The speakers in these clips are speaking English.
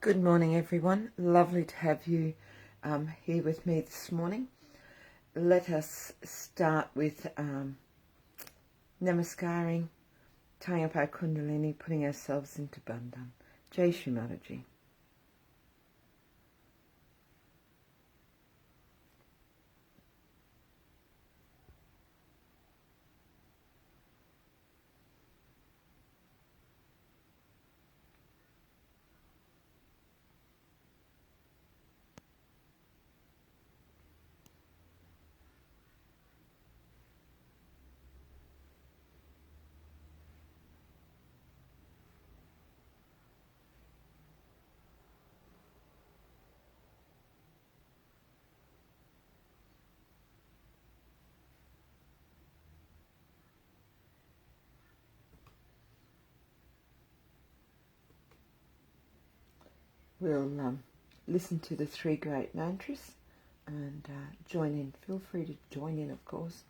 Good morning, everyone. Lovely to have you here with me this morning. Let us start with namaskaring, tying up our kundalini, putting ourselves into bandhan. Jai Shri Mataji. We'll listen to the three great mantras and join in. Feel free to join in, of course.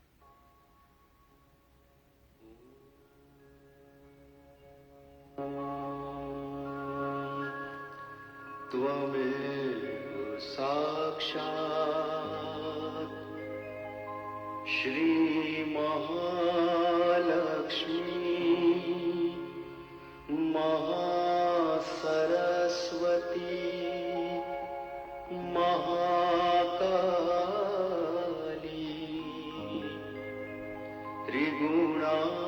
त्वमेव साक्षात् श्री महालक्ष्मी महासरस्वती महाकाली त्रिगुणात्मिका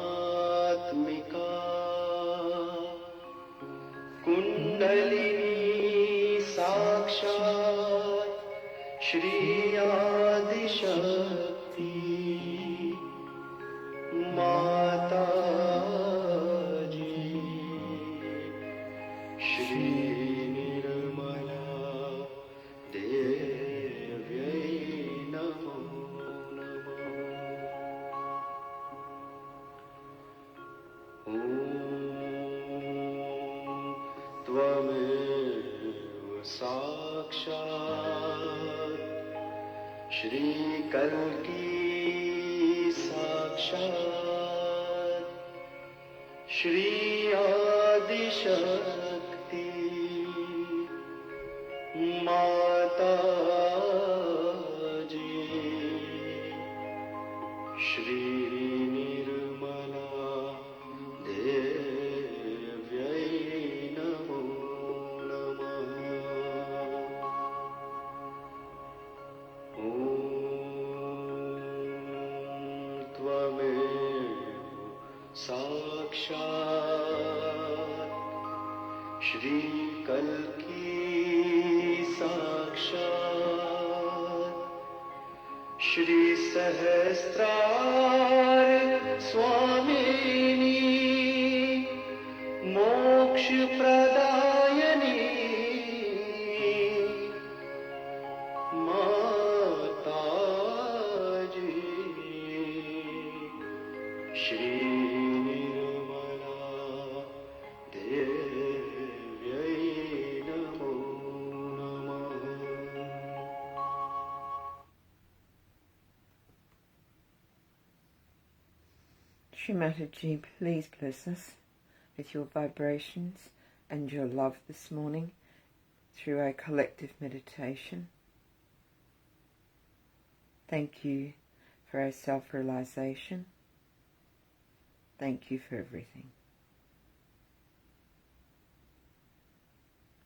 कुंडलिनी साक्षात् श्री आदिशक्ति माताजी श्री निर्मला देव्यै नमो नमः। ॐ त्वमेव साक्षात् श्री कल्की साक्षात् श्री आदिशक्ति माताजी श्री निर्मला देव्यै नमो नमः। ॐ त्वमेव साक्षात् श्री कल्की साक्षात् श्री सहस्रार स्वामिनी मोक्ष प्रदायिनी माताजी श्री निर्मला देव्यै नमो नमः। Shri Mataji, please bless us with your vibrations and your love this morning through our collective meditation. Thank you for our self-realization. Thank you for everything.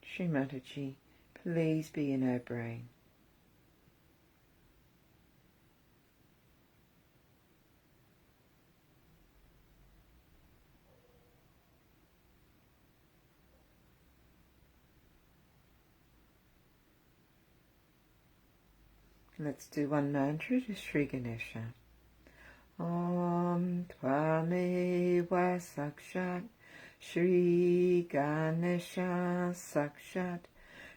Shri Mataji, please be in our brain. Let's do one mantra to Shri Ganesha. Om Tvameva Sakshat Shri Ganesha Sakshat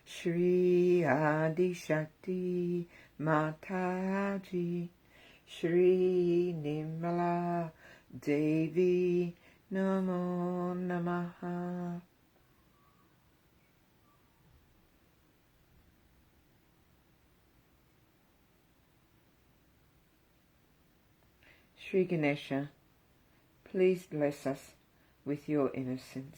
Shri Adi Shakti Mataji Shri Nimala Devi Namo Namaha. Shri Ganesha, please bless us with your innocence.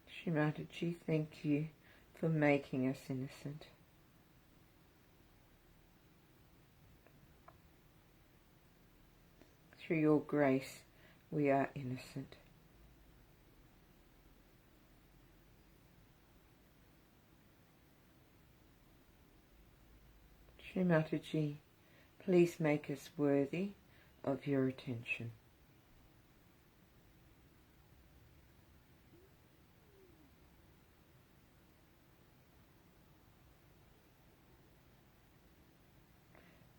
Shri Mataji, thank you for making us innocent. Through your grace, we are innocent. Shri Mataji, please make us worthy of your attention.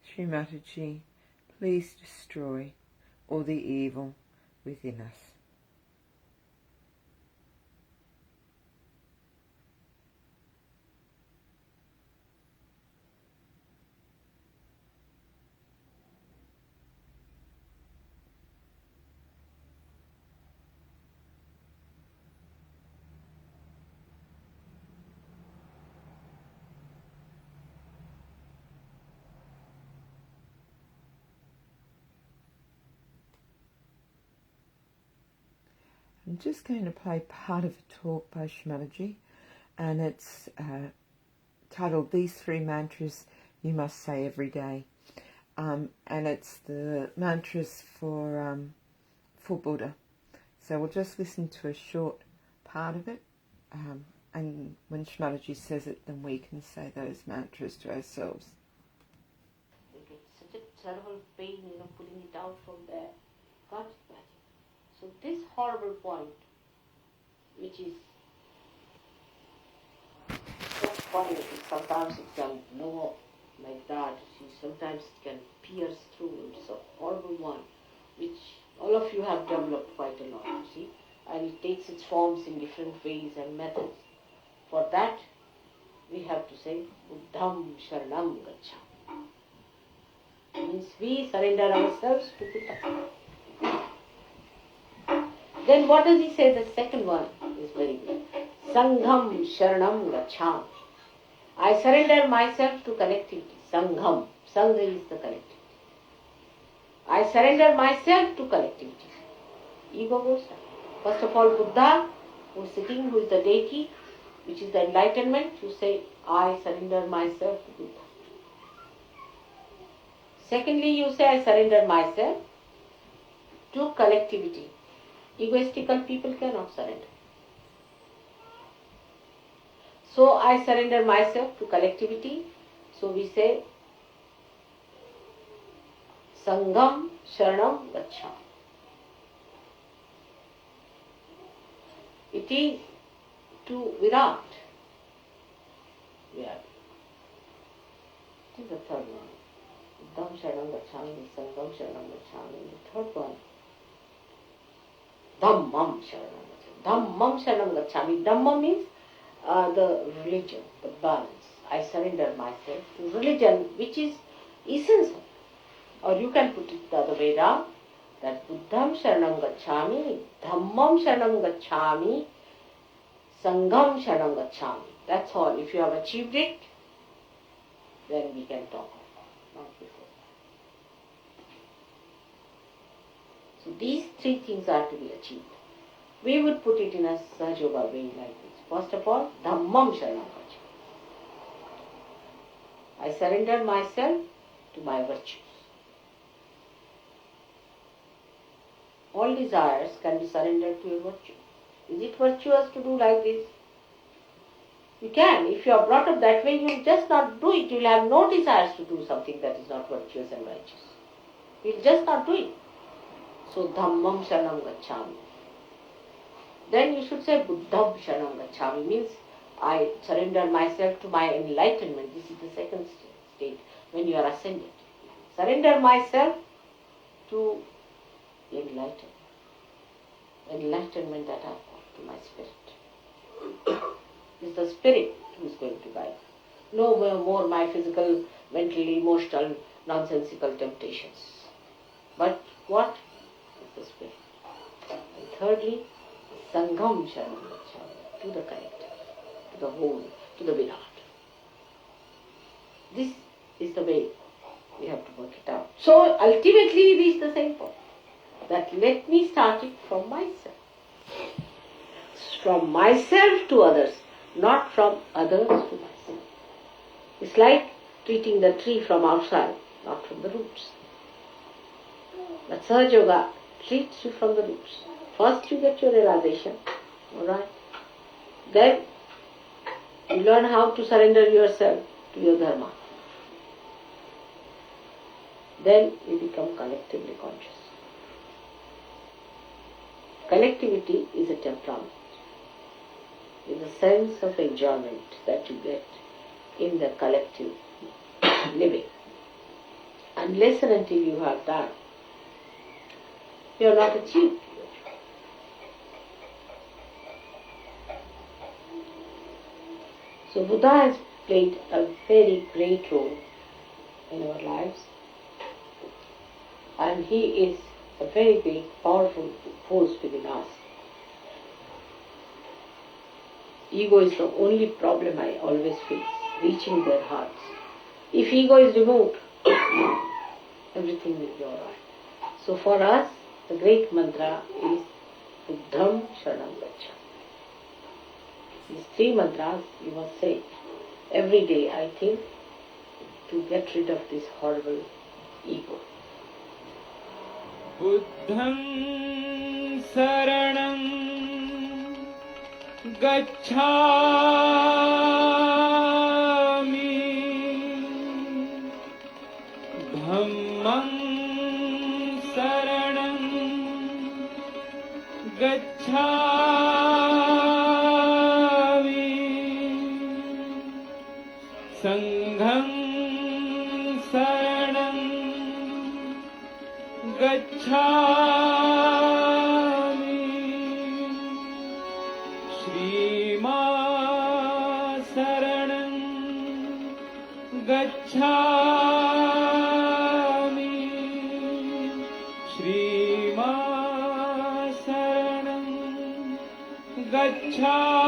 Shri Mataji, please destroy all the evil within us. I'm just going to play part of a talk by Shri Mataji, and it's titled "These Three Mantras You Must Say Every Day," and it's the mantras for Buddha. So we'll just listen to a short part of it, and when Shri Mataji says it, then we can say those mantras to ourselves. They get such a terrible pain, pulling it out from there. Can't imagine. So this horrible point, which is so funny, sometimes it can blow up like that. Sometimes it can pierce through. It's a horrible one, which all of you have developed quite a lot, you see. And it takes its forms in different ways and methods. For that, we have to say, Buddham Sharanam Gacchami. Means we surrender ourselves to Buddha. Then what does he say? The second one is very good. Sangham Sharanam Gacchami. I surrender myself to collectivity. Sangham. Sangha is the collectivity. I surrender myself to collectivity. Ego goes down. First of all, Buddha, who is sitting, who is the deity, which is the enlightenment, you say, I surrender myself to Buddha. Secondly, you say, I surrender myself to collectivity. Egoistical people cannot surrender. So I surrender myself to collectivity. So we say, Sangham Sharanam Gacchami. It is to Virat. Virat. It is the third one. Buddham Sharanam Gacchami, Sangham Sharanam Gacchami. The third one. Dhammam Sharanam Gacchami. Dhammam Sharanam Gacchami. Dhamma means the religion, the balance. I surrender myself to religion, which is essential. Or you can put it the other way around, that Buddham Sharanam Gacchami, Dhammam Sharanam Gacchami, Sangham Sharanam Gacchami. That's all. If you have achieved it, then we can talk about, not before. So these three things are to be achieved. We would put it in a Sahaja way like this. First of all, Dhammam Sharanam Gacchami. I surrender myself to my virtues. All desires can be surrendered to your virtue. Is it virtuous to do like this? You can. If you are brought up that way, you will just not do it. You will have no desires to do something that is not virtuous and righteous. You will just not do it. So, Dhammam Sharanam Gacchami. Then you should say Buddham Sharanam Gacchami, means I surrender myself to my enlightenment. This is the second stage. state when you are ascended. Surrender myself to enlightenment. Enlightenment that I want to my spirit. It's the spirit who is going to guide. No more my physical, mental, emotional, nonsensical temptations. But what is the spirit? And thirdly, Sangham Sharanam Gacchami, to the collective, to the whole, to the Virat. This is the way we have to work it out. So ultimately we reach the same point. That let me start it from myself. From myself to others, not from others to myself. It's like treating the tree from outside, not from the roots. But Sahaja Yoga treats you from the roots. First you get your realization, alright? Then you learn how to surrender yourself to your dharma. Then you become collectively conscious. Collectivity is a temperament, is a sense of enjoyment that you get in the collective living. Unless and until you have that, you are not achieved. So Buddha has played a very great role in our lives, and he is a very big, powerful force within us. Ego is the only problem I always face, reaching their hearts. If ego is removed, everything will be alright. So for us, the great mantra is Buddham Sharanam Gacchami. These three mantras you must say every day, I think, to get rid of this horrible ego. Buddham Saranam Gacchami, Dhammam Saranam Gacchami, Sangham Saranam Gacchami, Shri Mataji Saranam Gacchami, Shri Mataji Saranam Gacchami.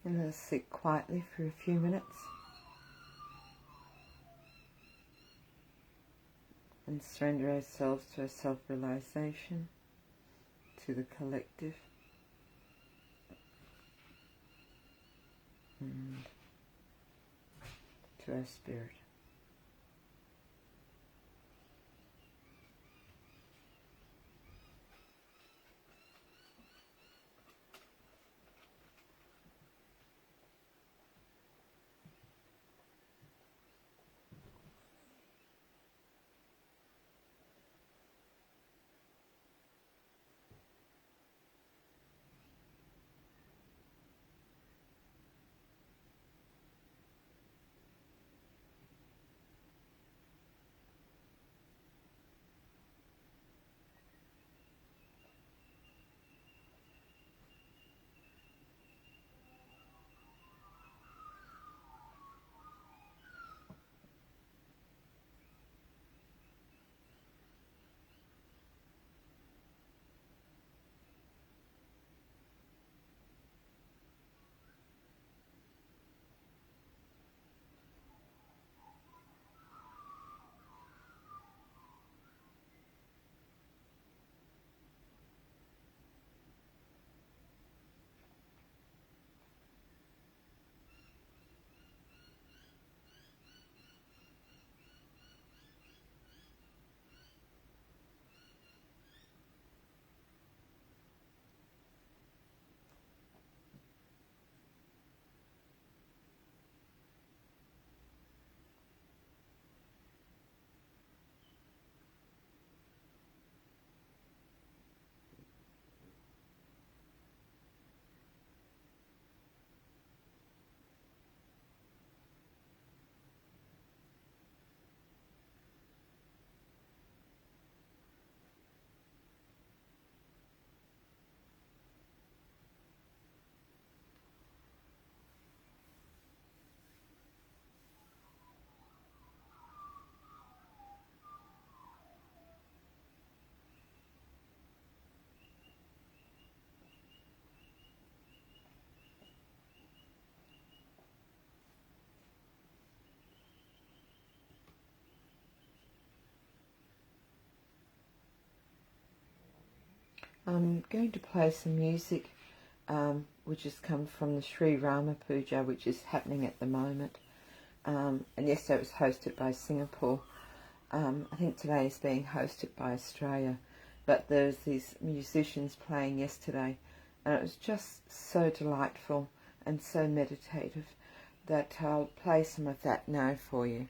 And let's sit quietly for a few minutes and surrender ourselves to our self-realization, to the collective, and to our spirit. I'm going to play some music which has come from the Shri Puja, which is happening at the moment. And yesterday it was hosted by Singapore. I think today is being hosted by Australia. But there's these musicians playing yesterday, and it was just so delightful and so meditative that I'll play some of that now for you.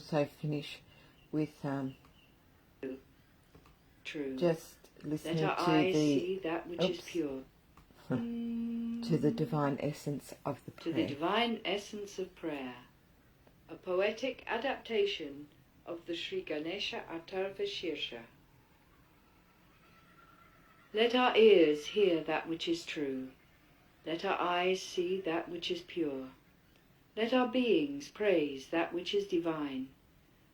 also finish with True. just Let listening our to eyes the see that which is pure. to the divine essence of the To prayer. the divine essence of prayer. A poetic adaptation of the Sri Ganesha Atharva Shirsha. Let our ears hear that which is true. Let our eyes see that which is pure. Let our beings praise that which is divine.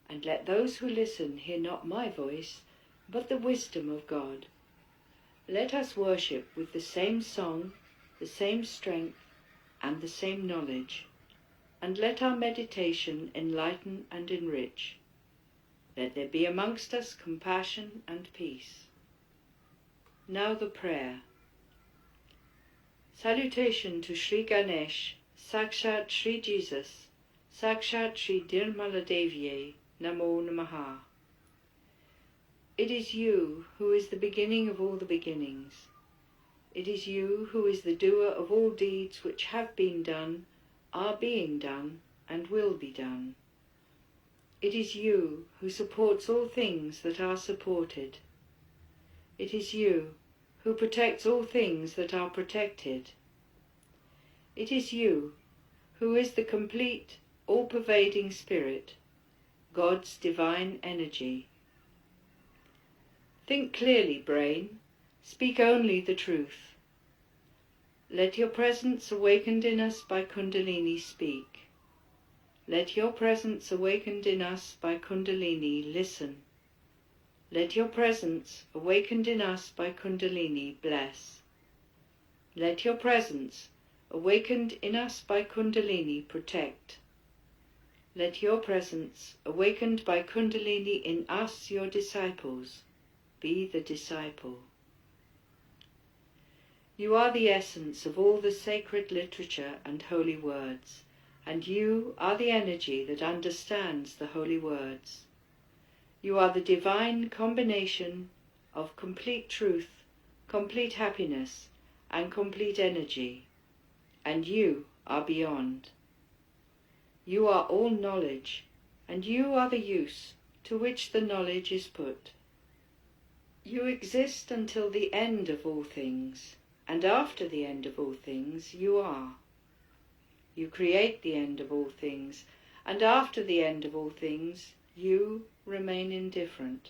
And let those who listen hear not my voice, but the wisdom of God. Let us worship with the same song, the same strength, and the same knowledge. And let our meditation enlighten and enrich. Let there be amongst us compassion and peace. Now the prayer. Salutation to Sri Ganesh, Sakshat Sri Jesus, Sakshat Sri Nirmala Devi, Namo Namaha. It is you who is the beginning of all the beginnings. It is you who is the doer of all deeds which have been done, are being done, and will be done. It is you who supports all things that are supported. It is you who protects all things that are protected. It is you who is the complete, all-pervading Spirit, God's divine energy. Think clearly, brain. Speak only the truth. Let your presence awakened in us by Kundalini speak. Let your presence awakened in us by Kundalini listen. Let your presence awakened in us by Kundalini bless. Let your presence awakened in us by Kundalini protect. Let your presence awakened by Kundalini in us, your disciples, be the disciple. You are the essence of all the sacred literature and holy words, and you are the energy that understands the holy words. You are the divine combination of complete truth, complete happiness, and complete energy, and you are beyond. You are all knowledge, and you are the use to which the knowledge is put. You exist until the end of all things, and after the end of all things you are. You create the end of all things, and after the end of all things you remain indifferent.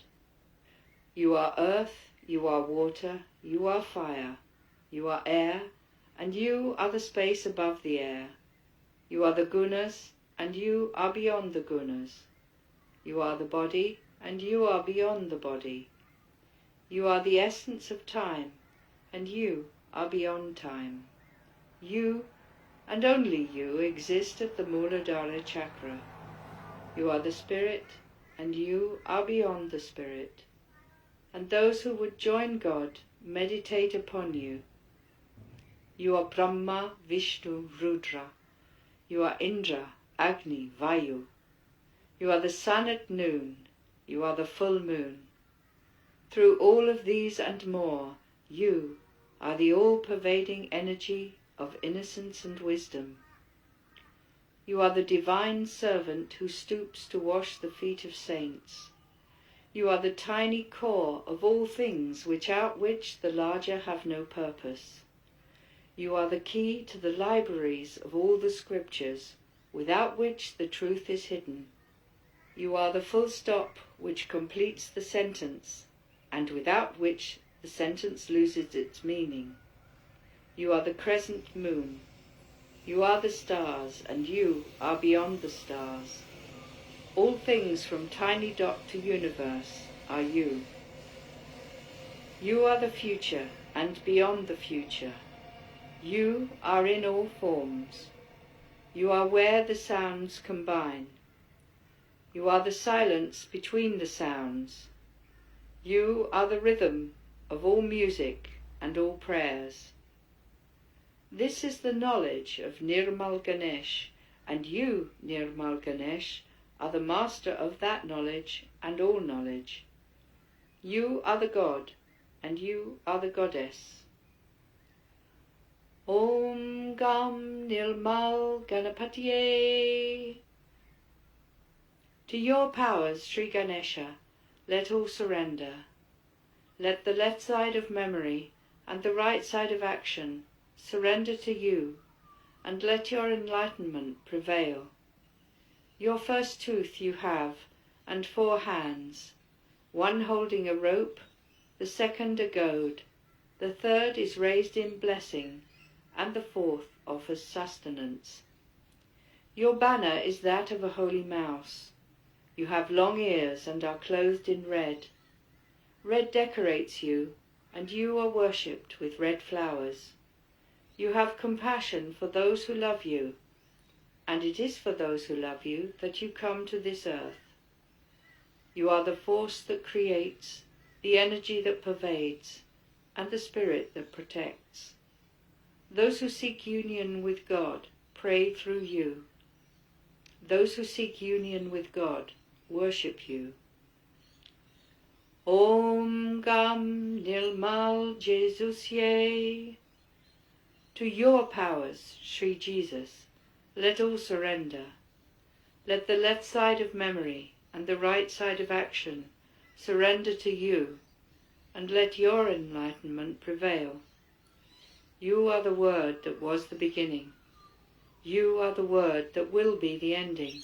You are earth, you are water, you are fire, you are air, and you are the space above the air. You are the gunas, and you are beyond the gunas. You are the body, and you are beyond the body. You are the essence of time, and you are beyond time. You, and only you, exist at the Muladhara chakra. You are the spirit, and you are beyond the spirit. And those who would join God meditate upon you. You are Brahma, Vishnu, Rudra. You are Indra, Agni, Vayu. You are the sun at noon. You are the full moon. Through all of these and more, you are the all-pervading energy of innocence and wisdom. You are the divine servant who stoops to wash the feet of saints. You are the tiny core of all things without which the larger have no purpose. You are the key to the libraries of all the scriptures, without which the truth is hidden. You are the full stop which completes the sentence, and without which the sentence loses its meaning. You are the crescent moon. You are the stars, and you are beyond the stars. All things from tiny dot to universe are you. You are the future, and beyond the future. You are in all forms. You are where the sounds combine. You are the silence between the sounds. You are the rhythm of all music and all prayers. This is the knowledge of Nirmal Ganesh, and you, Nirmal Ganesh, are the master of that knowledge and all knowledge. You are the God, and you are the Goddess. Om Gam Nirmal Ganapatiye. To your powers, Sri Ganesha, let all surrender. Let the left side of memory and the right side of action surrender to you, and let your enlightenment prevail. Your first tooth you have, and 4 hands, one holding a rope, the second a goad, the third is raised in blessing, and the fourth offers sustenance. Your banner is that of a holy mouse. You have long ears and are clothed in red. Red decorates you, and you are worshipped with red flowers. You have compassion for those who love you, and it is for those who love you that you come to this earth. You are the force that creates, the energy that pervades, and the spirit that protects. Those who seek union with God pray through you. Those who seek union with God worship you. Om Gam Nilmal Jesus Ye. To your powers, Sri Jesus, let all surrender. Let the left side of memory and the right side of action surrender to you, and let your enlightenment prevail. You are the word that was the beginning. You are the word that will be the ending.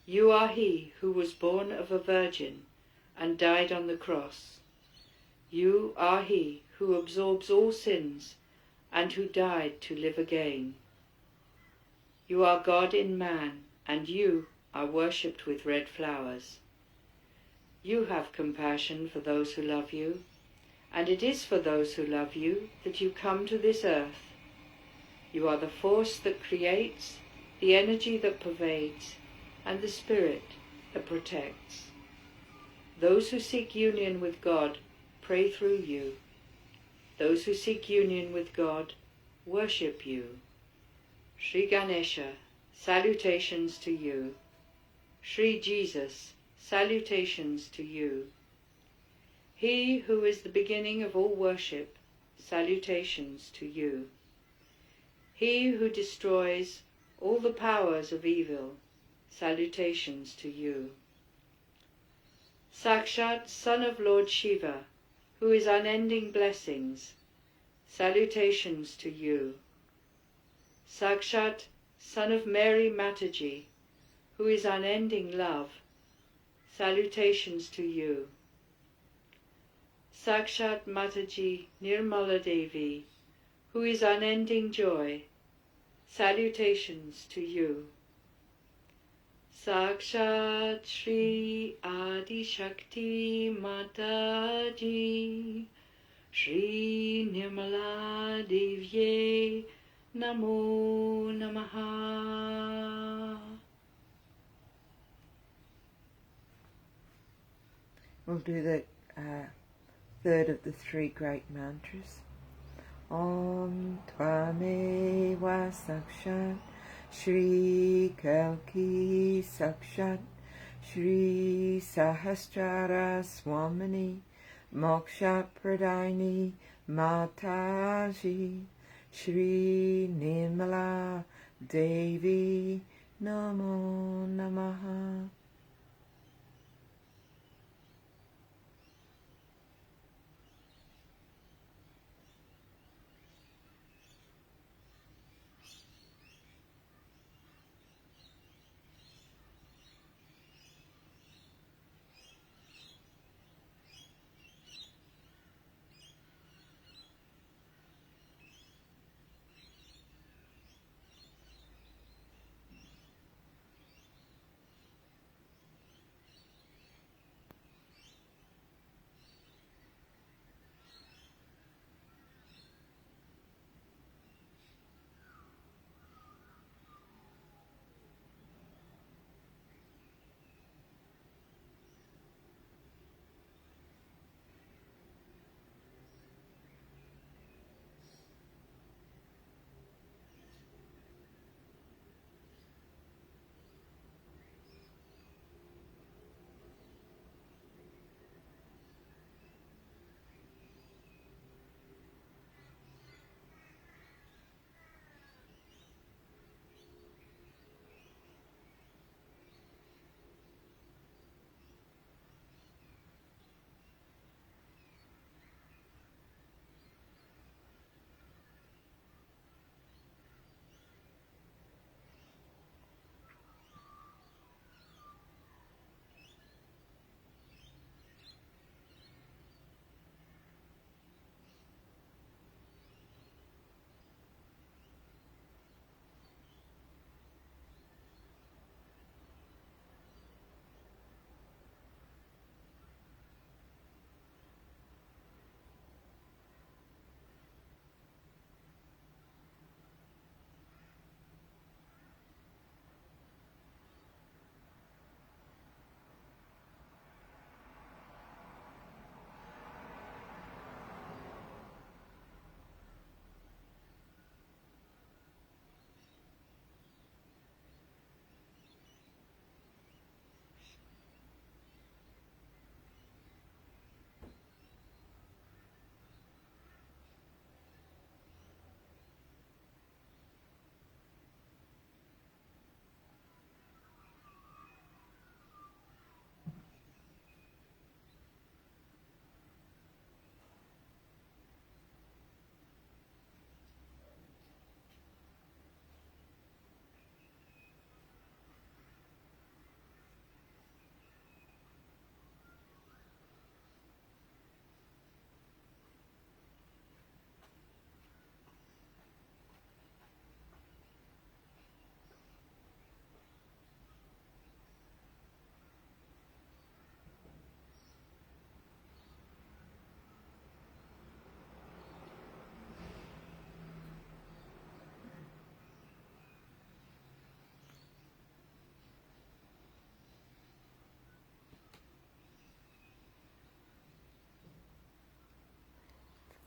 You are he who was born of a virgin and died on the cross. You are he who absorbs all sins and who died to live again. You are God in man, and you are worshipped with red flowers. You have compassion for those who love you, and it is for those who love you that you come to this earth. You are the force that creates, the energy that pervades, and the spirit that protects. Those who seek union with God pray through you. Those who seek union with God worship you. Sri Ganesha, salutations to you. Sri Jesus, salutations to you. He who is the beginning of all worship, salutations to you. He who destroys all the powers of evil, salutations to you. Sakshat, son of Lord Shiva, who is unending blessings, salutations to you. Sakshat, son of Mary Mataji, who is unending love, salutations to you. Sakshat Mataji Nirmala Devi, who is unending joy, salutations to you. Sakshat Shri Adi Shakti Mataji, Shri Nirmala Devye Namo Namaha. We'll do the third of the 3 great mantras. Om Tvameva Sakshat Shri Kalki Sakshat Shri Sahasrara Swamini Moksha Pradini Mataji Shri Nirmala Devi Namo Namaha.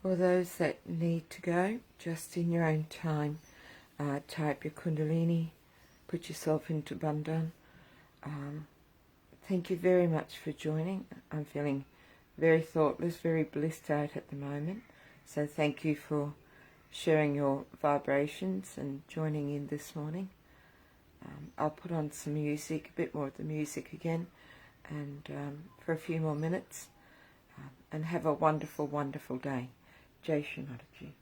For those that need to go, just in your own time, type your Kundalini, put yourself into Bandhan. Thank you very much for joining. I'm feeling very thoughtless, very blissed out at the moment. So thank you for sharing your vibrations and joining in this morning. I'll put on some music, a bit more of the music again, and for a few more minutes, and have a wonderful, wonderful day. Jai Shri Mataji.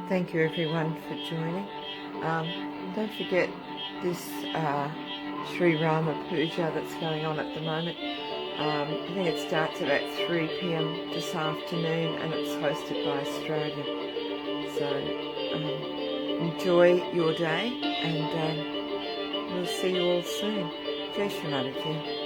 Thank you everyone for joining. Don't forget this Shri Rama Puja that's going on at the moment. I think it starts about 3 p.m. this afternoon and it's hosted by Australia. So enjoy your day and we'll see you all soon. Jai Shri Mataji.